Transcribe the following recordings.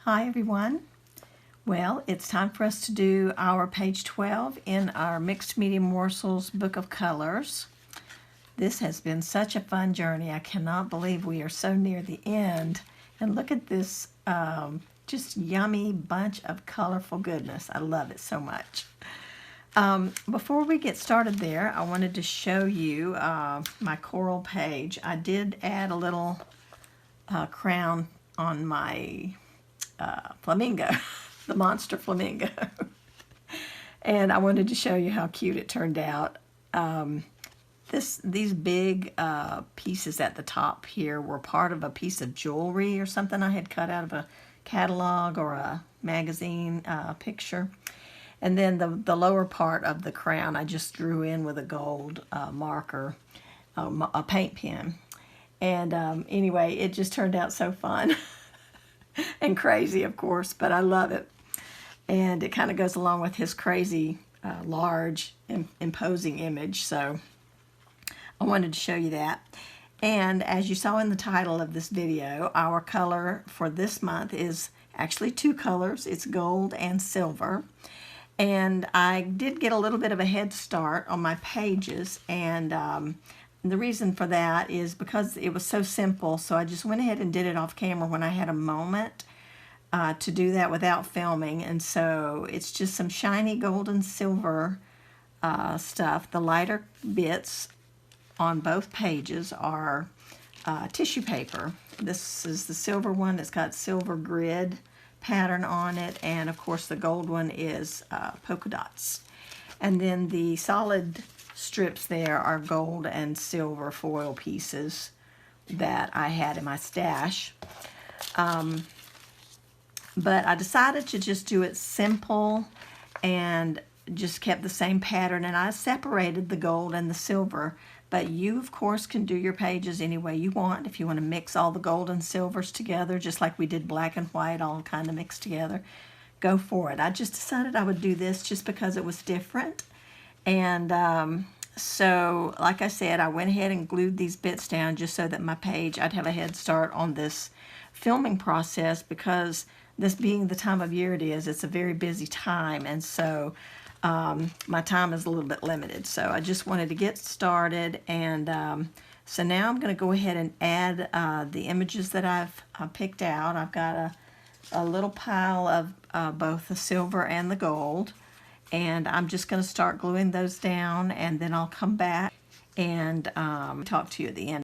Hi everyone. Well, it's time for us to do our page 12 in our Mixed Media Morsels Book of Colors. This has been such a fun journey. I cannot believe we are so near the end. And look at this just yummy bunch of colorful goodness. I love it so much. Before we get started there, I wanted to show you my coral page. I did add a little crown on my flamingo, the monster flamingo. And I wanted to show you how cute it turned out. These big pieces at the top here were part of a piece of jewelry or something I had cut out of a catalog or a magazine picture. And then the lower part of the crown I just drew in with a gold marker, a paint pen. And anyway, it just turned out so fun. And crazy, of course, but I love it. And it kind of goes along with his crazy, large, imposing image. So I wanted to show you that. And as you saw in the title of this video, our color for this month is actually two colors. It's gold and silver. And I did get a little bit of a head start on my pages, and the reason for that is because it was so simple, so I just went ahead and did it off camera when I had a moment to do that without filming. And so it's just some shiny gold and silver stuff. The lighter bits on both pages are tissue paper. This is the silver one that's got silver grid pattern on it, and of course the gold one is polka dots. And then the solid strips there are gold and silver foil pieces that I had in my stash. But I decided to just do it simple and just kept the same pattern, and I separated the gold and the silver. But you, of course, can do your pages any way you want. If you want to mix all the gold and silvers together, just like we did black and white all kind of mixed together, go for it. I just decided I would do this just because it was different. And so, like I said, I went ahead and glued these bits down just so that my page, I'd have a head start on this filming process, because this being the time of year it is, it's a very busy time, and so my time is a little bit limited. So I just wanted to get started, and so now I'm going to go ahead and add the images that I've picked out. I've got a little pile of both the silver and the gold, and I'm just going to start gluing those down, and then I'll come back and talk to you at the end.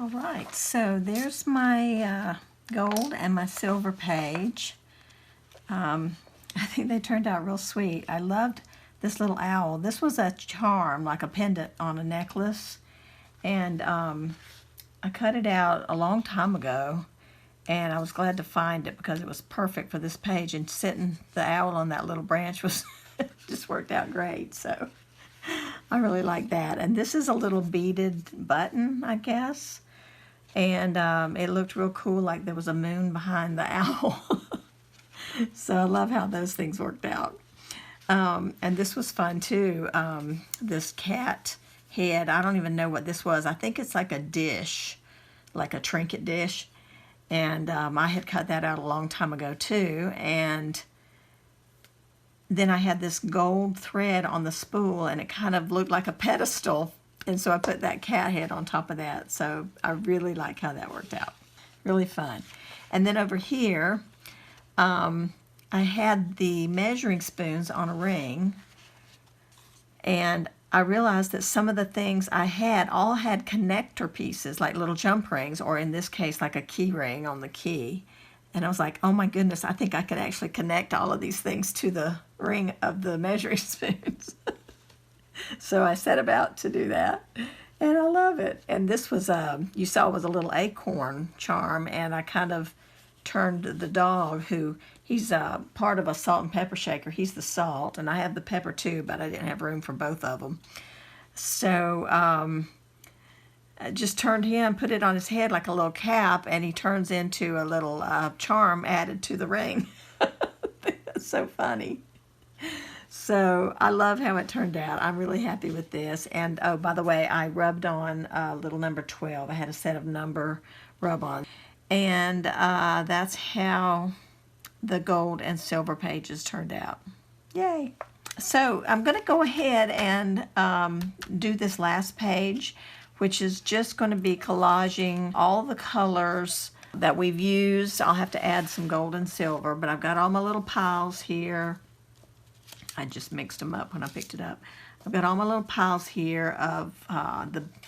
All right, so there's my gold and my silver page. I think they turned out real sweet. I loved this little owl. This was a charm, like a pendant on a necklace. And I cut it out a long time ago, and I was glad to find it because it was perfect for this page. And sitting the owl on that little branch was just worked out great. So I really like that. And this is a little beaded button, I guess. And it looked real cool, like there was a moon behind the owl. So I love how those things worked out. And this was fun too. This cat head, I don't even know what this was. I think it's like a dish, like a trinket dish. And I had cut that out a long time ago too. And then I had this gold thread on the spool, and it kind of looked like a pedestal. And so I put that cat head on top of that. So I really like how that worked out. Really fun. And then over here, I had the measuring spoons on a ring, and I realized that some of the things I had all had connector pieces, like little jump rings, or in this case, like a key ring on the key. And I was like, oh my goodness, I think I could actually connect all of these things to the ring of the measuring spoons. So I set about to do that, and I love it. And this was, you saw, was a little acorn charm, and I kind of turned the dog, who he's part of a salt and pepper shaker. He's the salt, and I have the pepper too, but I didn't have room for both of them. So I just turned him, put it on his head like a little cap, and he turns into a little charm added to the ring. That's so funny. So I love how it turned out. I'm really happy with this. And oh, by the way, I rubbed on little number 12. I had a set of number rub-on. And that's how the gold and silver pages turned out. Yay! So I'm going to go ahead and do this last page, which is just going to be collaging all the colors that we've used. I'll have to add some gold and silver, but I've got all my little piles here. I just mixed them up when I picked it up. I've got all my little piles here of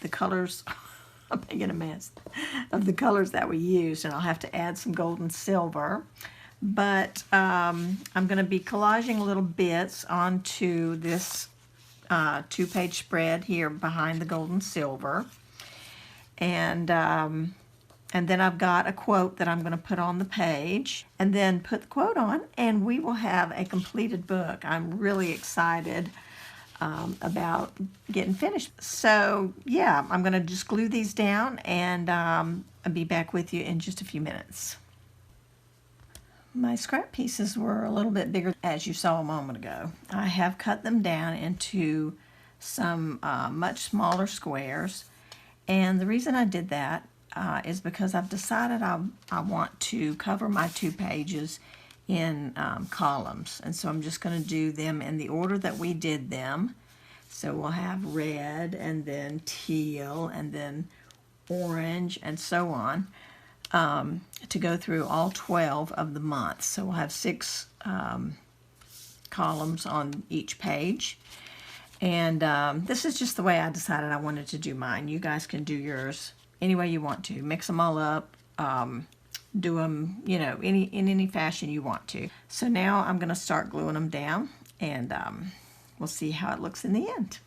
the colors. I'm making a mess of the colors that we used, and I'll have to add some gold and silver. But I'm going to be collaging little bits onto this 2-page spread here behind the gold and silver. And then I've got a quote that I'm going to put on the page, and then put the quote on, and we will have a completed book. I'm really excited about getting finished. So yeah, I'm going to just glue these down, and I'll be back with you in just a few minutes. My scrap pieces were a little bit bigger, as you saw a moment ago. I have cut them down into some much smaller squares, and the reason I did that is because I've decided I want to cover my 2 pages in columns, and so I'm just going to do them in the order that we did them. So we'll have red, and then teal, and then orange, and so on, to go through all 12 of the months. So we'll have 6 columns on each page. And this is just the way I decided I wanted to do mine. You guys can do yours any way you want to. Mix them all up, do them, you know, in any fashion you want to. So now I'm going to start gluing them down, and we'll see how it looks in the end.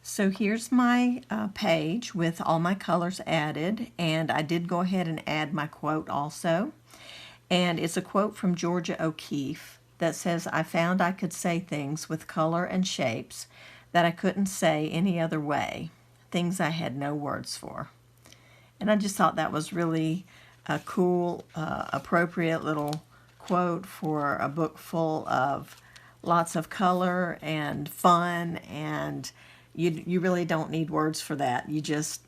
So here's my page with all my colors added, and I did go ahead and add my quote also. And it's a quote from Georgia O'Keeffe that says, "I found I could say things with color and shapes that I couldn't say any other way, things I had no words for." And I just thought that was really a cool, appropriate little quote for a book full of lots of color and fun, and you really don't need words for that. You just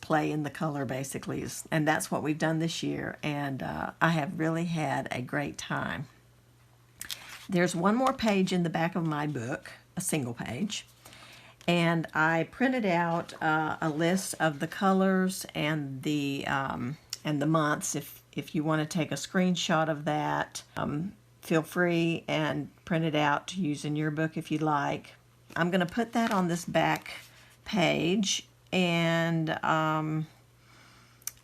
play in the color basically, and that's what we've done this year, and I have really had a great time. There's one more page in the back of my book, a single page, and I printed out a list of the colors and the months. If you want to take a screenshot of that, feel free and print it out to use in your book if you'd like. I'm going to put that on this back page, and I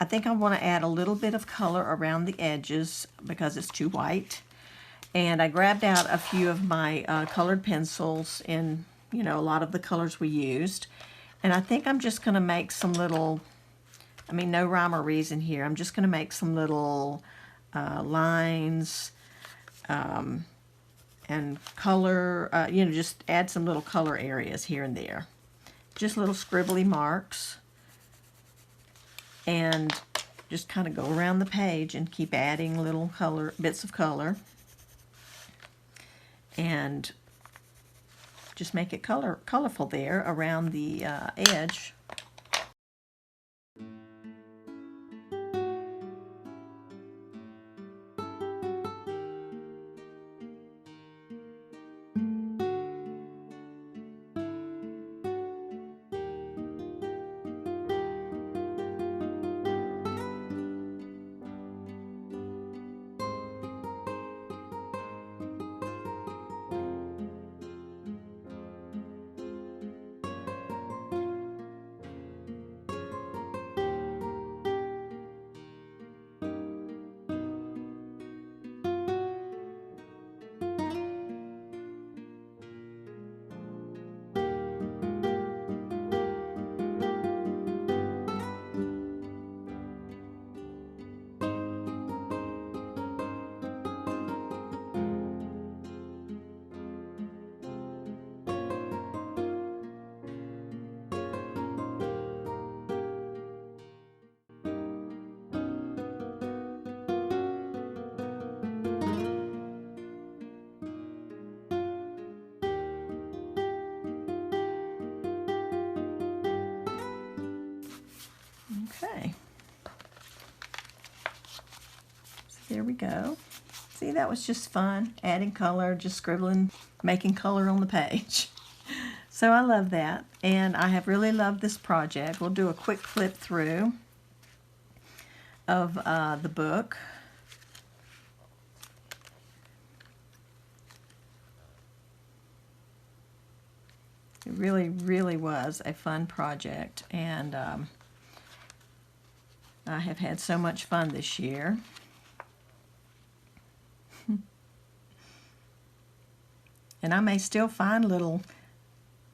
think I want to add a little bit of color around the edges because it's too white. And I grabbed out a few of my colored pencils in, a lot of the colors we used. And I think I'm just going to make some little, no rhyme or reason here. I'm just going to make some little lines and color, just add some little color areas here and there. Just little scribbly marks. And just kind of go around the page and keep adding little bits of color. And just make it colorful there around the edge. Okay. So there we go. See, that was just fun, adding color, just scribbling, making color on the page. So I love that, and I have really loved this project. We'll do a quick flip through of the book. It really, really was a fun project, and I have had so much fun this year. And I may still find little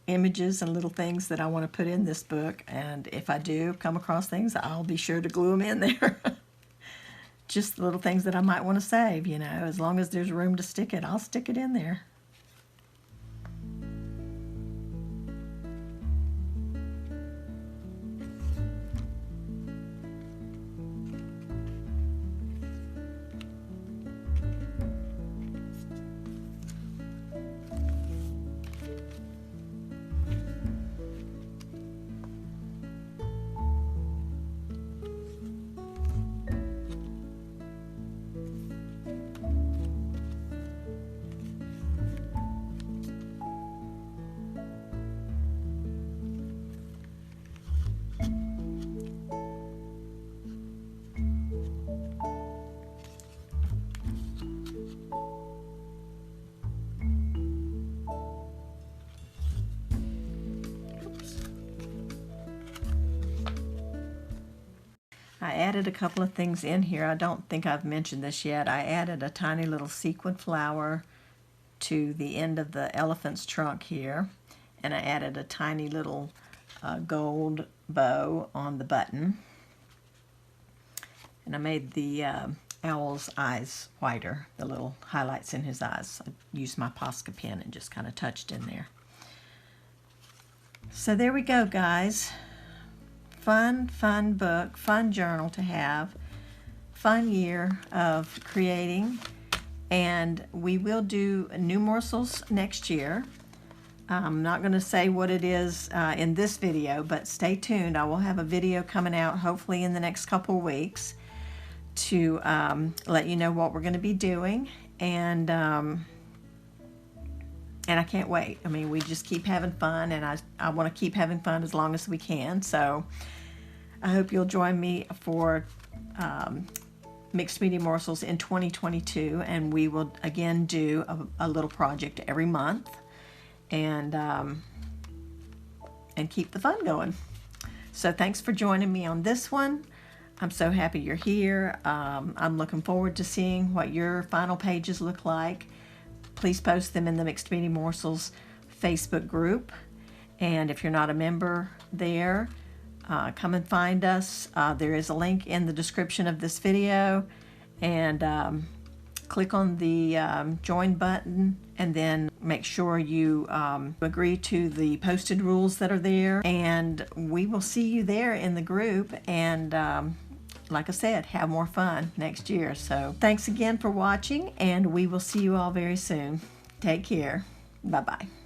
images and little things that I want to put in this book, and if I do come across things, I'll be sure to glue them in there. Just little things that I might want to save, as long as there's room to stick it, I'll stick it in there. I added a couple of things in here. I don't think I've mentioned this yet. I added a tiny little sequin flower to the end of the elephant's trunk here. and I added a tiny little gold bow on the button. And I made the owl's eyes whiter, the little highlights in his eyes. I used my Posca pen and just kind of touched in there. So there we go, guys. Fun book, fun journal to have, fun year of creating, and we will do new morsels next year. I'm not going to say what it is in this video, but stay tuned. I will have a video coming out hopefully in the next couple weeks to let you know what we're going to be doing, and I can't wait. I mean, we just keep having fun, and I want to keep having fun as long as we can. So I hope you'll join me for Mixed Media Morsels in 2022, and we will again do a little project every month, and keep the fun going. So thanks for joining me on this one. I'm so happy you're here. I'm looking forward to seeing what your final pages look like. Please post them in the Mixed Media Morsels Facebook group. And if you're not a member there, come and find us. There is a link in the description of this video. And click on the join button, and then make sure you agree to the posted rules that are there. And we will see you there in the group. And like I said, have more fun next year. So thanks again for watching, and we will see you all very soon. Take care. Bye-bye.